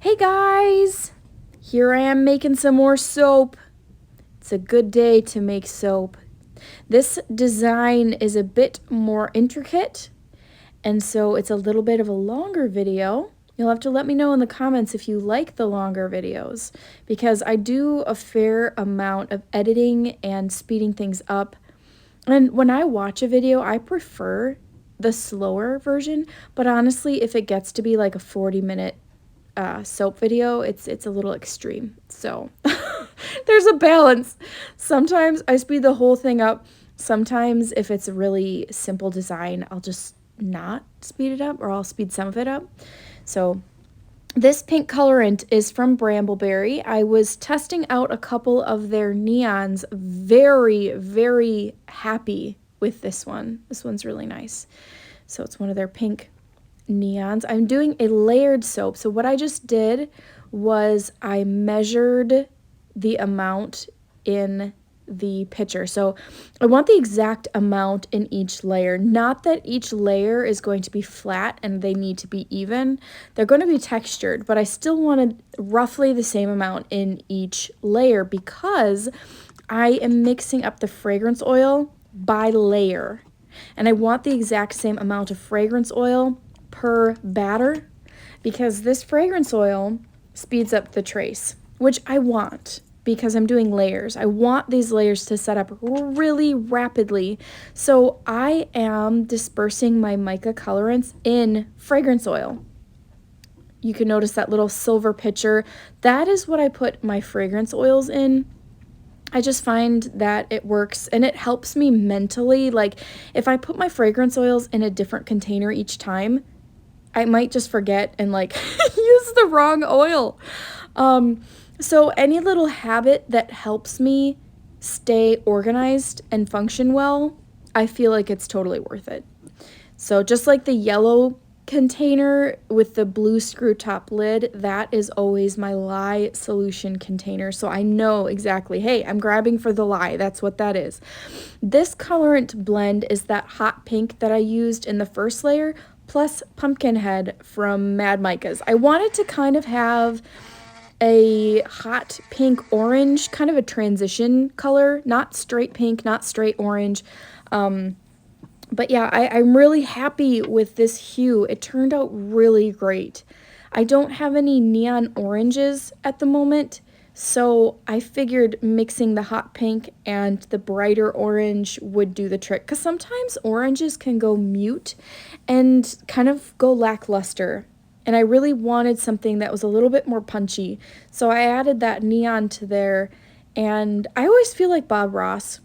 Hey guys, here I am making some more soap. It's a good day to make soap. This design is a bit more intricate, and so it's a little bit of a longer video. You'll have to let me know in the comments if you like the longer videos, because I do a fair amount of editing and speeding things up. And when I watch a video, I prefer the slower version, but honestly, if it gets to be like a 40-minute soap video, it's a little extreme. So there's a balance. Sometimes I speed the whole thing up. Sometimes if it's a really simple design, I'll just not speed it up, or I'll speed some of it up. So this pink colorant is from Brambleberry. I was testing out a couple of their neons. Very, very happy with this one. This one's really nice. So it's one of their pink neons. I'm doing a layered soap. So what I just did was I measured the amount in the pitcher. So I want the exact amount in each layer. Not that each layer is going to be flat and they need to be even. They're going to be textured, but I still wanted roughly the same amount in each layer because I am mixing up the fragrance oil by layer. And I want the exact same amount of fragrance oil per batter because this fragrance oil speeds up the trace, which I want because I'm doing layers. I want these layers to set up really rapidly. So I am dispersing my mica colorants in fragrance oil. You can notice that little silver pitcher. That is what I put my fragrance oils in. I just find that it works and it helps me mentally. Like if I put my fragrance oils in a different container each time, I might just forget and like use the wrong oil. So any little habit that helps me stay organized and function well, I feel like it's totally worth it. So just like the yellow container with the blue screw top lid, that is always my lye solution container. So I know exactly, hey, I'm grabbing for the lye. That's what that is. This colorant blend is that hot pink that I used in the first layer, plus Pumpkinhead from Mad Micas. I wanted to kind of have a hot pink orange, kind of a transition color, not straight pink, not straight orange. But yeah, I'm really happy with this hue. It turned out really great. I don't have any neon oranges at the moment, so I figured mixing the hot pink and the brighter orange would do the trick. Because sometimes oranges can go mute and kind of go lackluster. And I really wanted something that was a little bit more punchy. So I added that neon to there. And I always feel like Bob Ross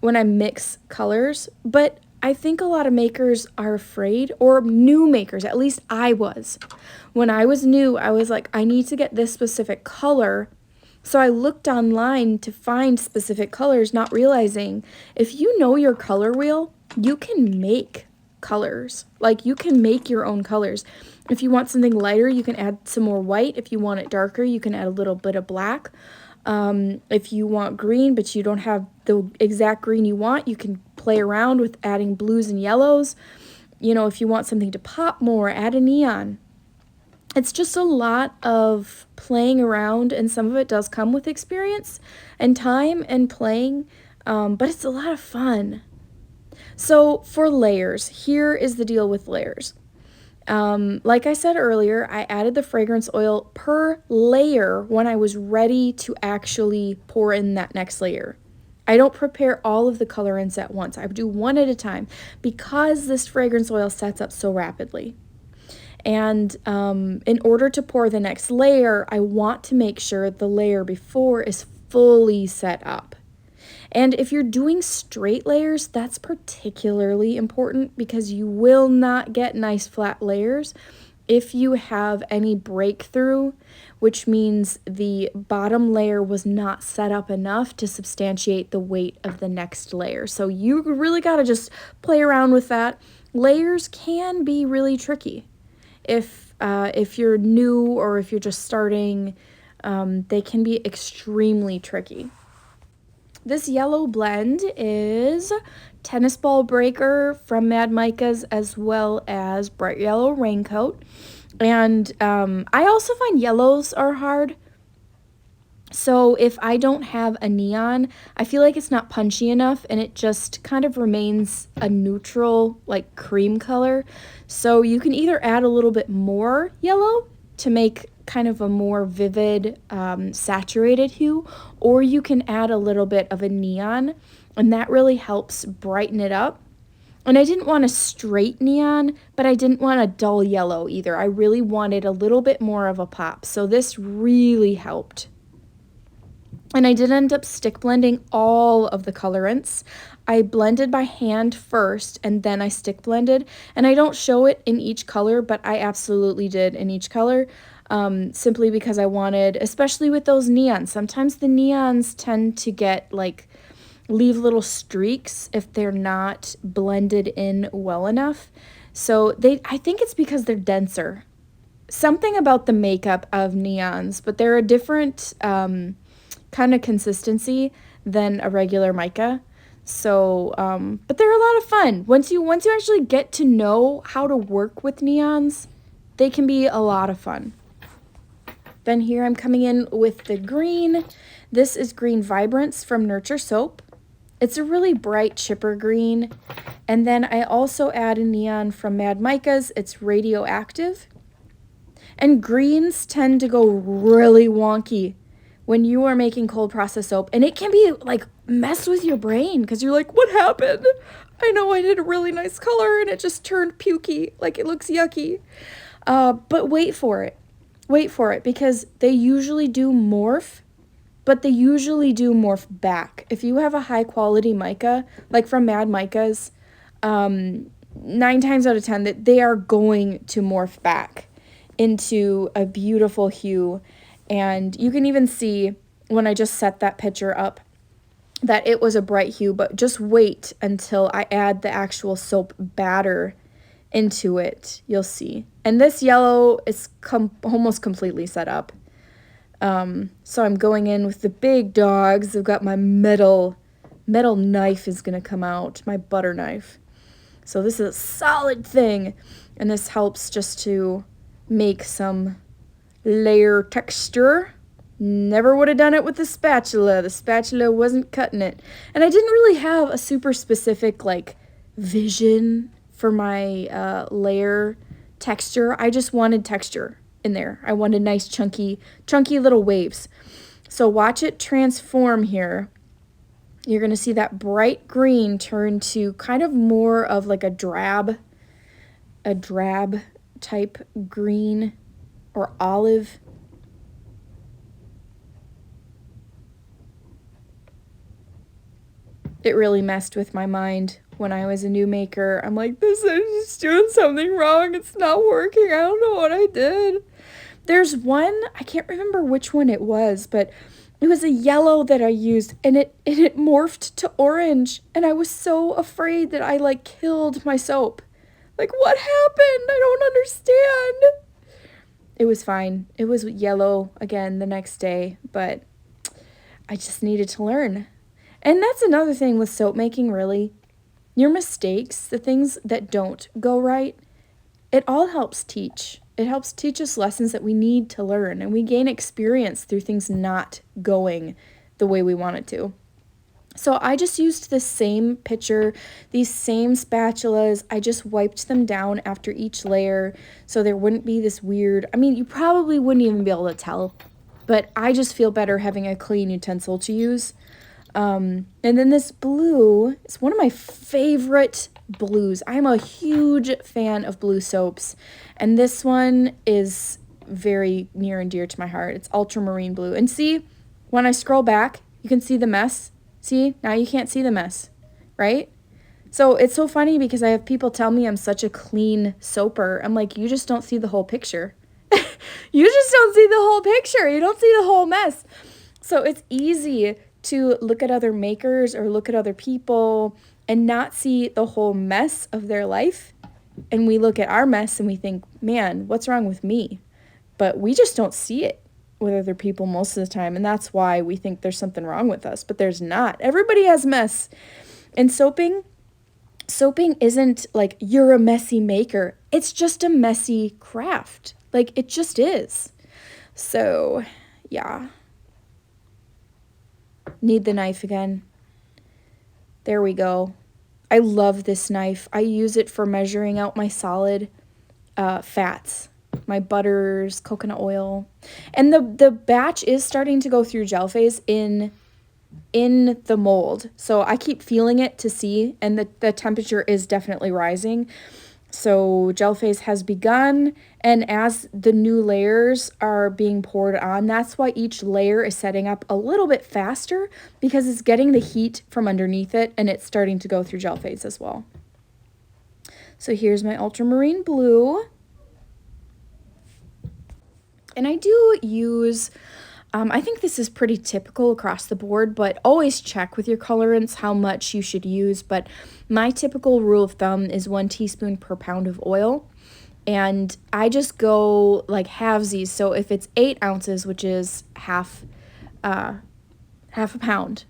when I mix colors, but I think a lot of makers are afraid, or new makers, at least I was. When I was new, I was like, I need to get this specific color. So I looked online to find specific colors, not realizing if you know your color wheel, you can make colors. Like you can make your own colors. If you want something lighter, you can add some more white. If you want it darker, you can add a little bit of black. If you want green, but you don't have the exact green you want, you can play around with adding blues and yellows. You know, if you want something to pop more, add a neon. It's just a lot of playing around, and some of it does come with experience and time and playing, but it's a lot of fun. So for layers, here is the deal with layers. Like I said earlier, I added the fragrance oil per layer when I was ready to actually pour in that next layer. I don't prepare all of the colorants at once. I do one at a time because this fragrance oil sets up so rapidly. And in order to pour the next layer, I want to make sure the layer before is fully set up. And if you're doing straight layers, that's particularly important because you will not get nice flat layers if you have any breakthrough, which means the bottom layer was not set up enough to substantiate the weight of the next layer. So you really got to just play around with that. Layers can be really tricky. If you're new or if you're just starting, they can be extremely tricky. This yellow blend is Tennis Ball Breaker from Mad Micas, as well as Bright Yellow Raincoat. And I also find yellows are hard. So if I don't have a neon, I feel like it's not punchy enough and it just kind of remains a neutral, like cream color. So you can either add a little bit more yellow to make kind of a more vivid, saturated hue, or you can add a little bit of a neon, and that really helps brighten it up. And I didn't want a straight neon, but I didn't want a dull yellow either. I really wanted a little bit more of a pop. So this really helped. And I did end up stick blending all of the colorants. I blended by hand first and then I stick blended. And I don't show it in each color, but I absolutely did in each color, simply because I wanted, especially with those neons, sometimes the neons tend to get like, leave little streaks if they're not blended in well enough. So I think it's because they're denser. Something about the makeup of neons, but they're a different kind of consistency than a regular mica. So, but they're a lot of fun. Once you actually get to know how to work with neons, they can be a lot of fun. Then here I'm coming in with the green. This is Green Vibrance from Nurture Soap. It's a really bright chipper green. And then I also add a neon from Mad Micas. It's Radioactive. And greens tend to go really wonky when you are making cold process soap. And it can be like mess with your brain because you're like, what happened? I know I did a really nice color and it just turned pukey, like it looks yucky. But wait for it. Wait for it because they usually do morph, but they usually do morph back. If you have a high quality mica, like from Mad Micas, 9 times out of 10 that they are going to morph back into a beautiful hue. And you can even see when I just set that picture up that it was a bright hue, but just wait until I add the actual soap batter into it, you'll see. And this yellow is almost completely set up. So I'm going in with the big dogs. I've got my metal knife is going to come out, my butter knife. So this is a solid thing, and this helps just to make some layer texture. Never would have done it with the spatula. The spatula wasn't cutting it. And I didn't really have a super specific like vision for my layer texture. I just wanted texture in there. I wanted nice chunky little waves. So watch it transform here. You're going to see that bright green turn to kind of more of like a drab type green or olive. It really messed with my mind when I was a new maker. I'm like, this is just doing something wrong. It's not working. I don't know what I did. There's one, I can't remember which one it was, but it was a yellow that I used and it morphed to orange. And I was so afraid that I like killed my soap. Like, what happened? I don't understand. It was fine. It was yellow again the next day, but I just needed to learn. And that's another thing with soap making, really. Your mistakes, the things that don't go right, it all helps teach. It helps teach us lessons that we need to learn, and we gain experience through things not going the way we want it to. So I just used the same pitcher, these same spatulas. I just wiped them down after each layer so there wouldn't be this weird, I mean, you probably wouldn't even be able to tell, but I just feel better having a clean utensil to use. And then this blue is one of my favorite blues. I'm a huge fan of blue soaps, and this one is very near and dear to my heart. It's ultramarine blue. And see, when I scroll back, you can see the mess. See, now you can't see the mess, right? So it's so funny because I have people tell me I'm such a clean soaper. I'm like, you just don't see the whole picture. You just don't see the whole picture. You don't see the whole mess. So it's easy to look at other makers or look at other people and not see the whole mess of their life. And we look at our mess and we think, man, what's wrong with me? But we just don't see it with other people most of the time. And that's why we think there's something wrong with us, but there's not. Everybody has mess. And soaping isn't like you're a messy maker. It's just a messy craft. Like, it just is. So, yeah. Need the knife again. There we go. I love this knife. I use it for measuring out my solid fats, my butters, coconut oil. And the batch is starting to go through gel phase in the mold. So I keep feeling it to see, and the temperature is definitely rising. So gel phase has begun, and as the new layers are being poured on, that's why each layer is setting up a little bit faster, because it's getting the heat from underneath it and it's starting to go through gel phase as well. So here's my ultramarine blue. And I do use, I think this is pretty typical across the board, but always check with your colorants how much you should use. But my typical rule of thumb is 1 teaspoon per pound of oil. And I just go like halvesies. So if it's 8 ounces, which is half a pound,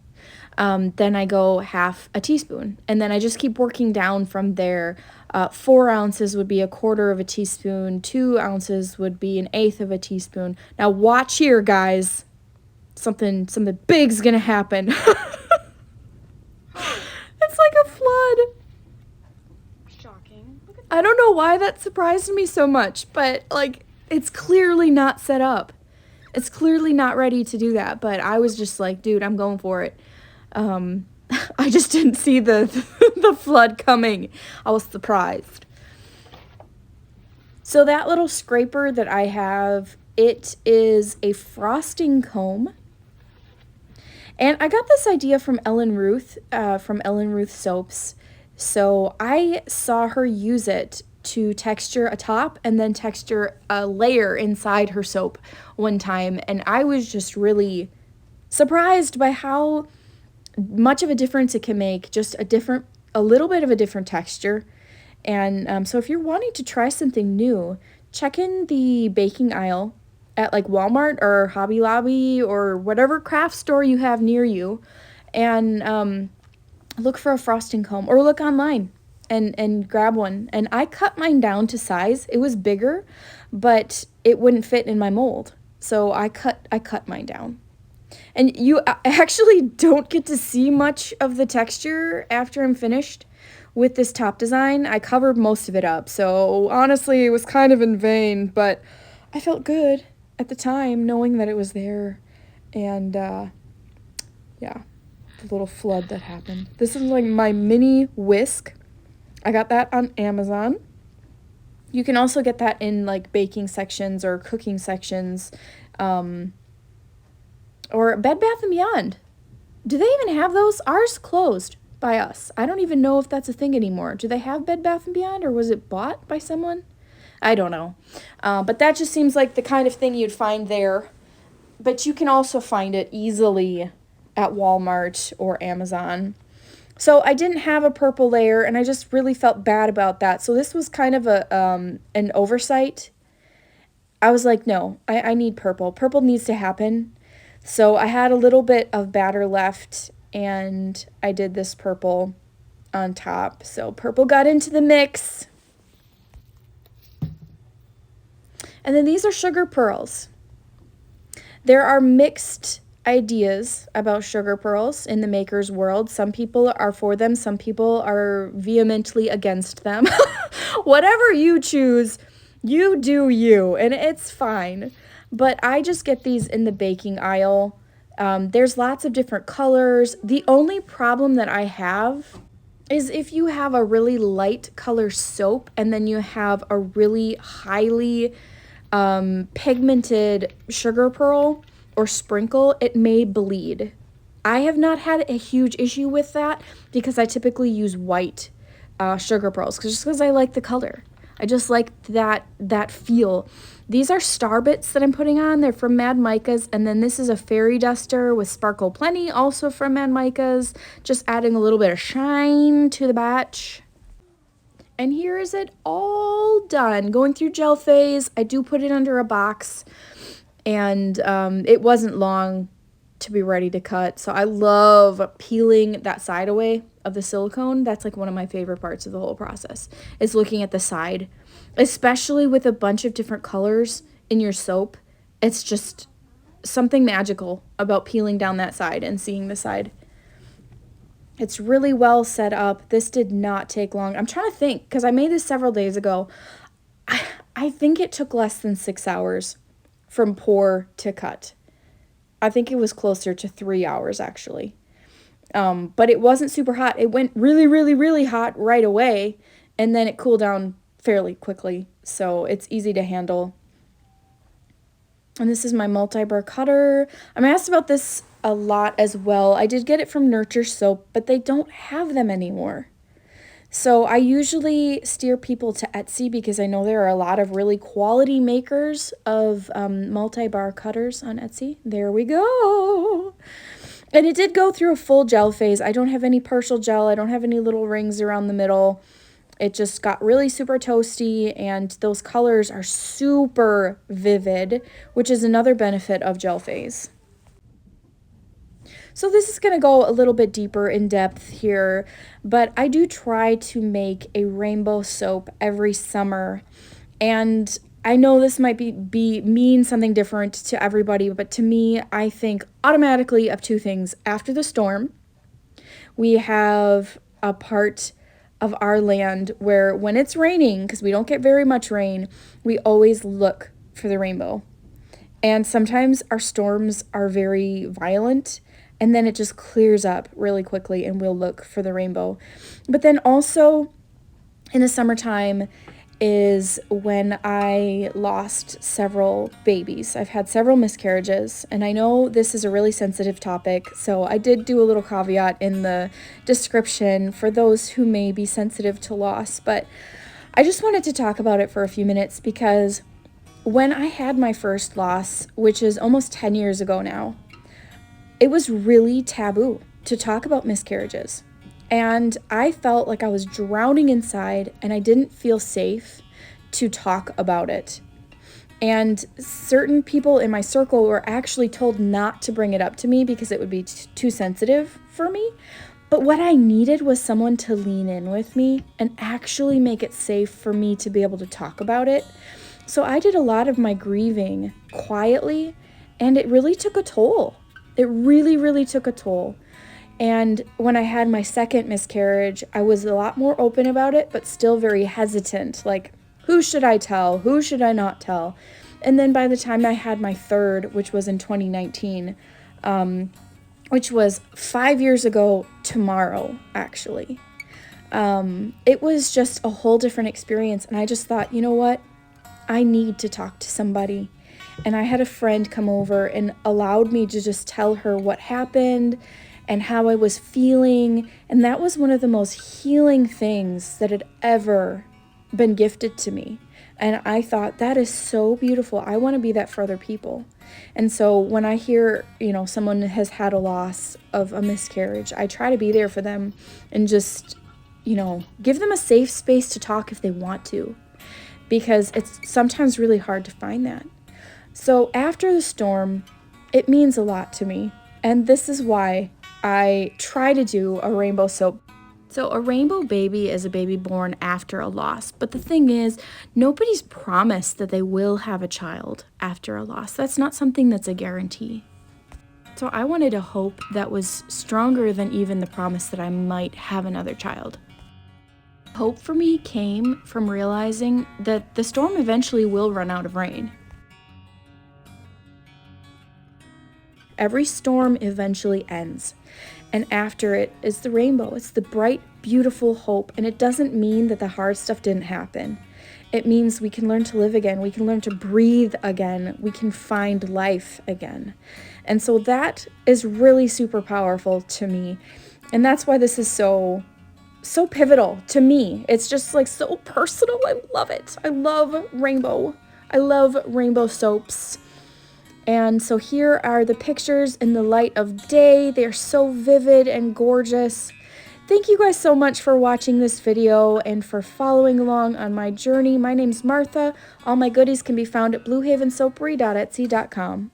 then I go half a teaspoon. And then I just keep working down from there. 4 ounces would be 1/4 of a teaspoon. 2 ounces would be 1/8 of a teaspoon. Now watch here, guys. Something big's gonna happen. It's like a flood. Shocking. I don't know why that surprised me so much, but like, it's clearly not set up. It's clearly not ready to do that, but I was just like, dude, I'm going for it. I just didn't see the flood coming. I was surprised. So that little scraper that I have, it is a frosting comb. And I got this idea from Ellen Ruth Soaps. So I saw her use it to texture a top and then texture a layer inside her soap one time. And I was just really surprised by how much of a difference it can make, just a little bit of a different texture. And so if you're wanting to try something new, check in the baking aisle at like Walmart or Hobby Lobby or whatever craft store you have near you, and look for a frosting comb, or look online and grab one. And I cut mine down to size. It was bigger, but it wouldn't fit in my mold, so I cut mine down. And you actually don't get to see much of the texture after I'm finished with this top design. I covered most of it up, so honestly it was kind of in vain, but I felt good at the time knowing that it was there. And yeah, the little flood that happened. This is like my mini whisk. I got that on Amazon. You can also get that in like baking sections or cooking sections, or Bed Bath & Beyond. Do they even have those? Ours closed by us. I don't even know if that's a thing anymore. Do they have Bed Bath & Beyond, or was it bought by someone? I don't know. But that just seems like the kind of thing you'd find there. But you can also find it easily at Walmart or Amazon. So I didn't have a purple layer, and I just really felt bad about that. So this was kind of an oversight. I was like, no, I need purple. Purple needs to happen. So I had a little bit of batter left, and I did this purple on top. So purple got into the mix. And then these are sugar pearls. There are mixed ideas about sugar pearls in the maker's world. Some people are for them. Some people are vehemently against them. Whatever you choose, you do you, and it's fine. But I just get these in the baking aisle. There's lots of different colors. The only problem that I have is if you have a really light color soap and then you have a really highly pigmented sugar pearl or sprinkle, it may bleed. I have not had a huge issue with that because I typically use white sugar pearls, just because I like the color. I just like that feel. These are Star Bits that I'm putting on. They're from Mad Micas. And then this is a Fairy Duster with Sparkle Plenty, also from Mad Micas. Just adding a little bit of shine to the batch. And here is it all done. Going through gel phase. I do put it under a box. And it wasn't long to be ready to cut. So I love peeling that side away of the silicone. That's like one of my favorite parts of the whole process, is looking at the side especially with a bunch of different colors in your soap. It's just something magical about peeling down that side and seeing the side. It's really well set up. This did not take long. I'm trying to think, because I made this several days ago. I think it took less than 6 hours from pour to cut. I think it was closer to 3 hours, actually. But it wasn't super hot. It went really, really, really hot right away, and then it cooled down fairly quickly, so it's easy to handle. And this is my multi-burr cutter. I'm asked about this a lot as well. I did get it from Nurture Soap, but they don't have them anymore. So I usually steer people to Etsy because I know there are a lot of really quality makers of multi-bar cutters on Etsy. There we go. And it did go through a full gel phase. I don't have any partial gel. I don't have any little rings around the middle. It just got really super toasty, and those colors are super vivid, which is another benefit of gel phase. So this is going to go a little bit deeper in depth here, but I do try to make a rainbow soap every summer. And I know this might mean something different to everybody, but to me, I think automatically of two things. After the storm, we have a part of our land where when it's raining, because we don't get very much rain, we always look for the rainbow. And sometimes our storms are very violent, and then it just clears up really quickly and we'll look for the rainbow. But then also in the summertime is when I lost several babies. I've had several miscarriages, and I know this is a really sensitive topic, so I did do a little caveat in the description for those who may be sensitive to loss, but I just wanted to talk about it for a few minutes because when I had my first loss, which is almost 10 years ago now, it was really taboo to talk about miscarriages. And I felt like I was drowning inside and I didn't feel safe to talk about it. And certain people in my circle were actually told not to bring it up to me because it would be too sensitive for me. But what I needed was someone to lean in with me and actually make it safe for me to be able to talk about it. So I did a lot of my grieving quietly, and it really took a toll. It really, really took a toll. And when I had my second miscarriage, I was a lot more open about it, but still very hesitant. Like, who should I tell? Who should I not tell? And then by the time I had my third, which was in 2019, which was 5 years ago tomorrow, actually, it was just a whole different experience. And I just thought, you know what? I need to talk to somebody. And I had a friend come over and allowed me to just tell her what happened and how I was feeling. And that was one of the most healing things that had ever been gifted to me. And I thought, that is so beautiful. I want to be that for other people. And so when I hear, someone has had a loss of a miscarriage, I try to be there for them and just, give them a safe space to talk if they want to, because it's sometimes really hard to find that. So after the storm, it means a lot to me. And this is why I try to do a rainbow soap. So a rainbow baby is a baby born after a loss. But the thing is, nobody's promised that they will have a child after a loss. That's not something that's a guarantee. So I wanted a hope that was stronger than even the promise that I might have another child. Hope for me came from realizing that the storm eventually will run out of rain. Every storm eventually ends, and after it is the rainbow. It's the bright, beautiful hope, and it doesn't mean that the hard stuff didn't happen. It means we can learn to live again, we can learn to breathe again, we can find life again. And so that is really super powerful to me, and that's why this is so pivotal to me. It's just like so personal. I love it. I love rainbow. I love rainbow soaps. And so here are the pictures in the light of day. They are so vivid and gorgeous. Thank you guys so much for watching this video and for following along on my journey. My name's Martha. All my goodies can be found at bluehavensoapery.etsy.com.